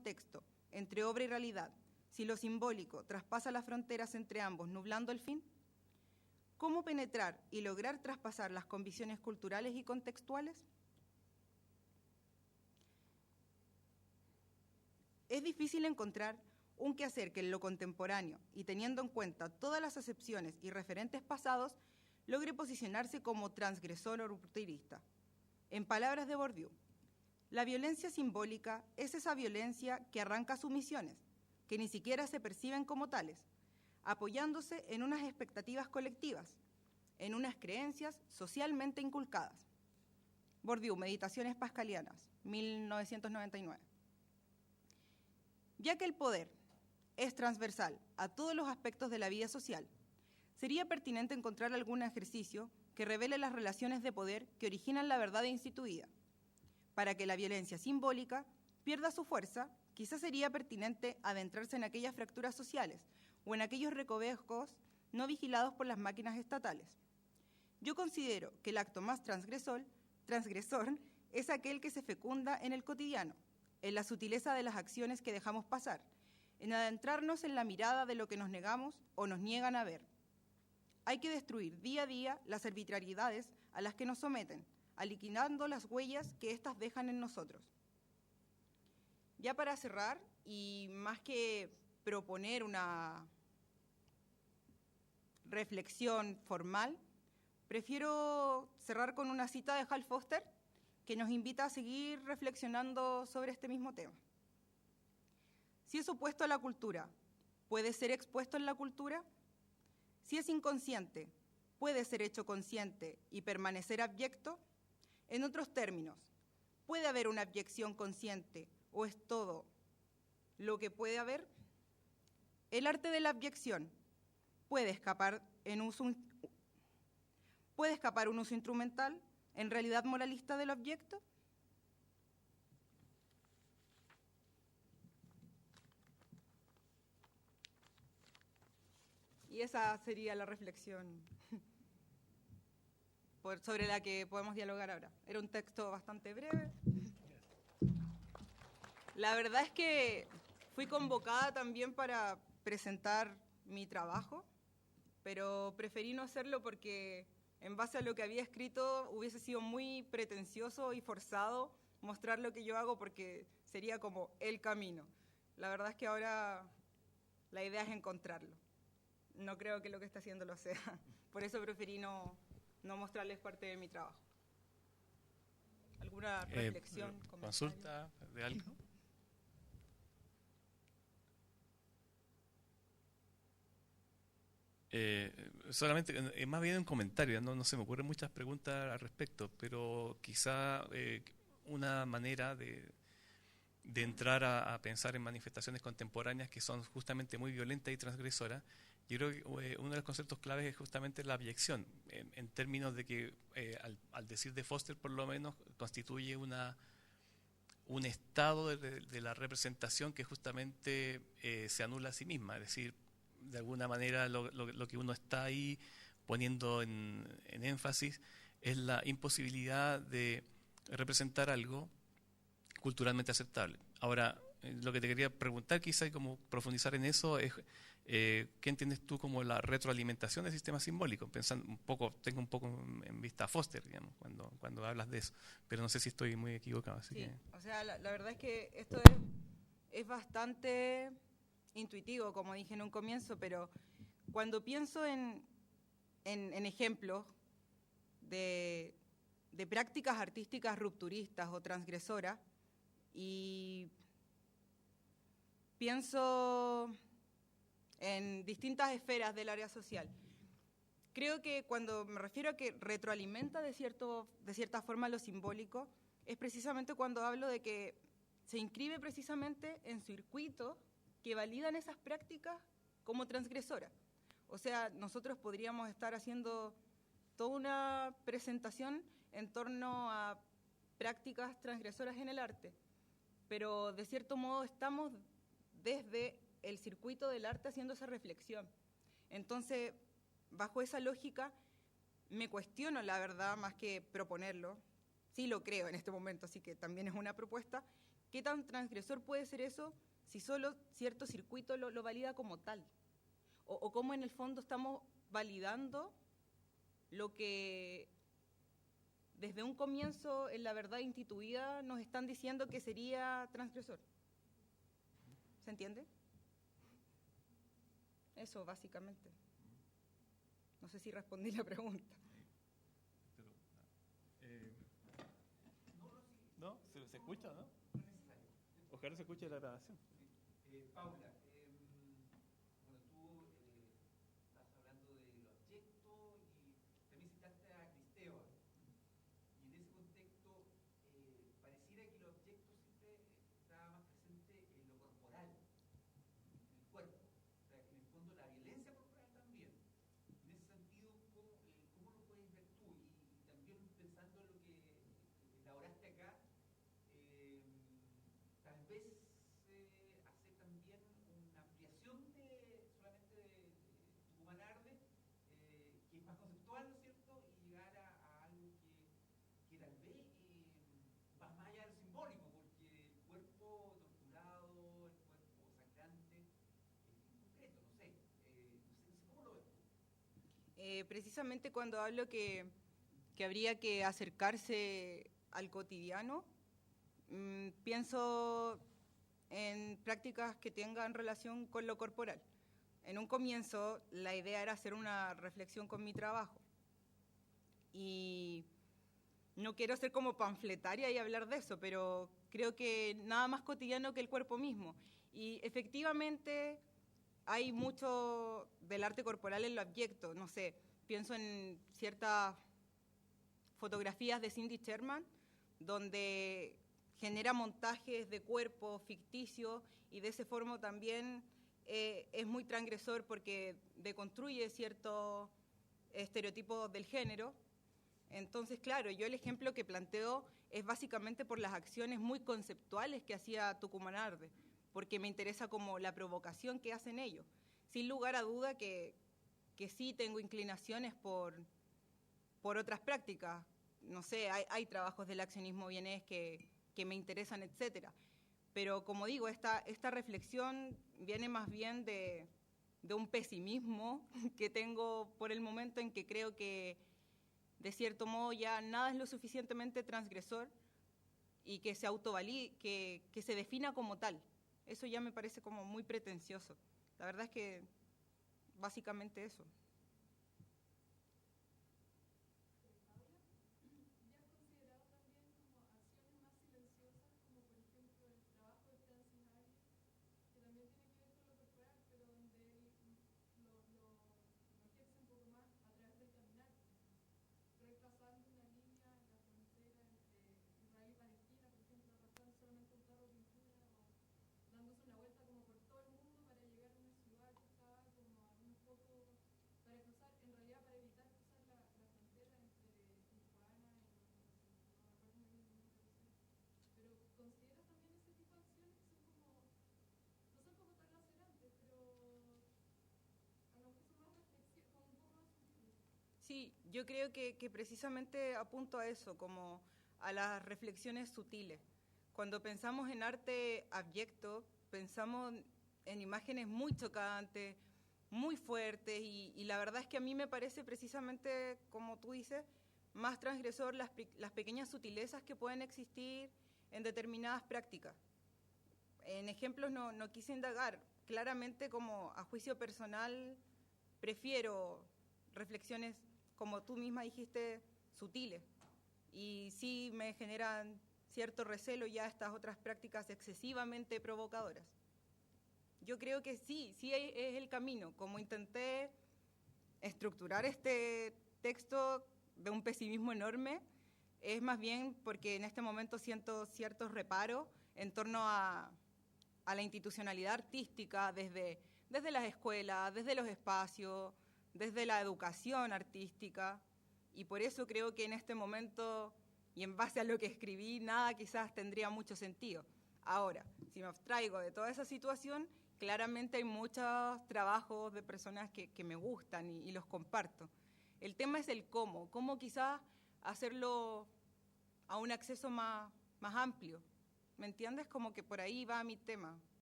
contexto entre obra y realidad, si lo simbólico traspasa las fronteras entre ambos, nublando el fin? ¿Cómo penetrar y lograr traspasar las convicciones culturales y contextuales? Es difícil encontrar un quehacer que en lo contemporáneo y teniendo en cuenta todas las acepciones y referentes pasados logre posicionarse como transgresor o rupturista. En palabras de Bourdieu, la violencia simbólica es esa violencia que arranca sumisiones, que ni siquiera se perciben como tales, apoyándose en unas expectativas colectivas, en unas creencias socialmente inculcadas. Bourdieu, Meditaciones Pascalianas, 1999. Ya que el poder es transversal a todos los aspectos de la vida social, sería pertinente encontrar algún ejercicio que revele las relaciones de poder que originan la verdad instituida. Para que la violencia simbólica pierda su fuerza, quizás sería pertinente adentrarse en aquellas fracturas sociales o en aquellos recovecos no vigilados por las máquinas estatales. Yo considero que el acto más transgresor es aquel que se fecunda en el cotidiano, en la sutileza de las acciones que dejamos pasar, en adentrarnos en la mirada de lo que nos negamos o nos niegan a ver. Hay que destruir día a día las arbitrariedades a las que nos someten, aliquinando las huellas que éstas dejan en nosotros. Ya para cerrar, y más que proponer una reflexión formal, prefiero cerrar con una cita de Hal Foster que nos invita a seguir reflexionando sobre este mismo tema. Si es opuesto a la cultura, ¿puede ser expuesto en la cultura? Si es inconsciente, ¿puede ser hecho consciente y permanecer abyecto? En otros términos, ¿puede haber una abyección consciente o es todo lo que puede haber? El arte de la abyección puede escapar un uso instrumental, en realidad moralista del objeto. Y esa sería la reflexión sobre la que podemos dialogar ahora. Era un texto bastante breve. La verdad es que fui convocada también para presentar mi trabajo, pero preferí no hacerlo porque en base a lo que había escrito hubiese sido muy pretencioso y forzado mostrar lo que yo hago porque sería como el camino. La verdad es que ahora la idea es encontrarlo. No creo que lo que está haciendo lo sea. Por eso preferí no mostrarles parte de mi trabajo. ¿Alguna reflexión? ¿Consulta de algo? Solamente, más bien un comentario, no se me ocurren muchas preguntas al respecto, pero quizá una manera de entrar a pensar en manifestaciones contemporáneas que son justamente muy violentas y transgresoras. Yo creo que uno de los conceptos claves es justamente la abyección, en términos de que, al decir de Foster, por lo menos, constituye un estado de la representación que justamente se anula a sí misma, es decir, de alguna manera lo que uno está ahí poniendo en énfasis es la imposibilidad de representar algo culturalmente aceptable. Ahora, lo que te quería preguntar quizá y como profundizar en eso es ¿qué entiendes tú como la retroalimentación del sistema simbólico? Pensando un poco, tengo un poco en vista a Foster, digamos, cuando hablas de eso, pero no sé si estoy muy equivocado. Así sí, que... o sea, la verdad es que esto es bastante intuitivo, como dije en un comienzo, pero cuando pienso en ejemplos de prácticas artísticas rupturistas o transgresoras, y pienso en distintas esferas del área social, creo que cuando me refiero a que retroalimenta de cierta forma lo simbólico, es precisamente cuando hablo de que se inscribe precisamente en circuitos que validan esas prácticas como transgresoras. O sea, nosotros podríamos estar haciendo toda una presentación en torno a prácticas transgresoras en el arte, pero de cierto modo estamos desde el circuito del arte haciendo esa reflexión. Entonces, bajo esa lógica, me cuestiono, la verdad, más que proponerlo, sí lo creo en este momento, así que también es una propuesta, ¿Qué tan transgresor puede ser eso si solo cierto circuito lo valida como tal? O cómo en el fondo estamos validando lo que desde un comienzo en la verdad instituida nos están diciendo que sería transgresor. ¿Se entiende? Eso, básicamente. No sé si respondí la pregunta. ¿No? ¿Se escucha, no? Ojalá se escuche la grabación. Paula, bueno, tú estás hablando de los objetos y también citaste a Cristeva. Y en ese contexto, pareciera que el objeto siempre está más presente en lo corporal, en el cuerpo. O sea, en el fondo la violencia corporal también. En ese sentido, ¿cómo lo puedes ver tú? Y también pensando en lo que elaboraste acá, tal vez hacer también una ampliación de solamente de Tucumán Arde, que es más conceptual, ¿no es cierto? Y llegar a algo que tal vez va más allá de lo simbólico, porque el cuerpo torturado, el cuerpo sangrante, es concreto, no sé. No sé cómo lo ves tú. Precisamente cuando hablo que habría que acercarse al cotidiano, pienso en prácticas que tengan relación con lo corporal. En un comienzo, la idea era hacer una reflexión con mi trabajo. Y no quiero ser como panfletaria y hablar de eso, pero creo que nada más cotidiano que el cuerpo mismo. Y efectivamente hay mucho del arte corporal en lo abyecto. No sé, pienso en ciertas fotografías de Cindy Sherman, donde genera montajes de cuerpo ficticio y de esa forma también es muy transgresor porque deconstruye ciertos estereotipos del género. Entonces, claro, yo el ejemplo que planteo es básicamente por las acciones muy conceptuales que hacía Tucumán Arde, porque me interesa como la provocación que hacen ellos. Sin lugar a duda que sí tengo inclinaciones por otras prácticas. No sé, hay trabajos del accionismo vienés que me interesan, etcétera. Pero como digo, esta reflexión viene más bien de un pesimismo que tengo por el momento en que creo que de cierto modo ya nada es lo suficientemente transgresor y que se autovalide, que se defina como tal. Eso ya me parece como muy pretencioso. La verdad es que básicamente eso. Sí, yo creo que precisamente apunto a eso, como a las reflexiones sutiles. Cuando pensamos en arte abyecto, pensamos en imágenes muy chocantes, muy fuertes, y la verdad es que a mí me parece precisamente, como tú dices, más transgresor las pequeñas sutilezas que pueden existir en determinadas prácticas. En ejemplos no quise indagar. Claramente, como a juicio personal, prefiero reflexiones, como tú misma dijiste, sutiles. Y sí me generan cierto recelo ya estas otras prácticas excesivamente provocadoras. Yo creo que sí es el camino. Como intenté estructurar este texto de un pesimismo enorme, es más bien porque en este momento siento ciertos reparos en torno a la institucionalidad artística desde las escuelas, desde los espacios, desde la educación artística, y por eso creo que en este momento, y en base a lo que escribí, nada quizás tendría mucho sentido. Ahora, si me abstraigo de toda esa situación, claramente hay muchos trabajos de personas que me gustan y los comparto. El tema es el cómo quizás hacerlo a un acceso más amplio. ¿Me entiendes? Como que por ahí va mi tema.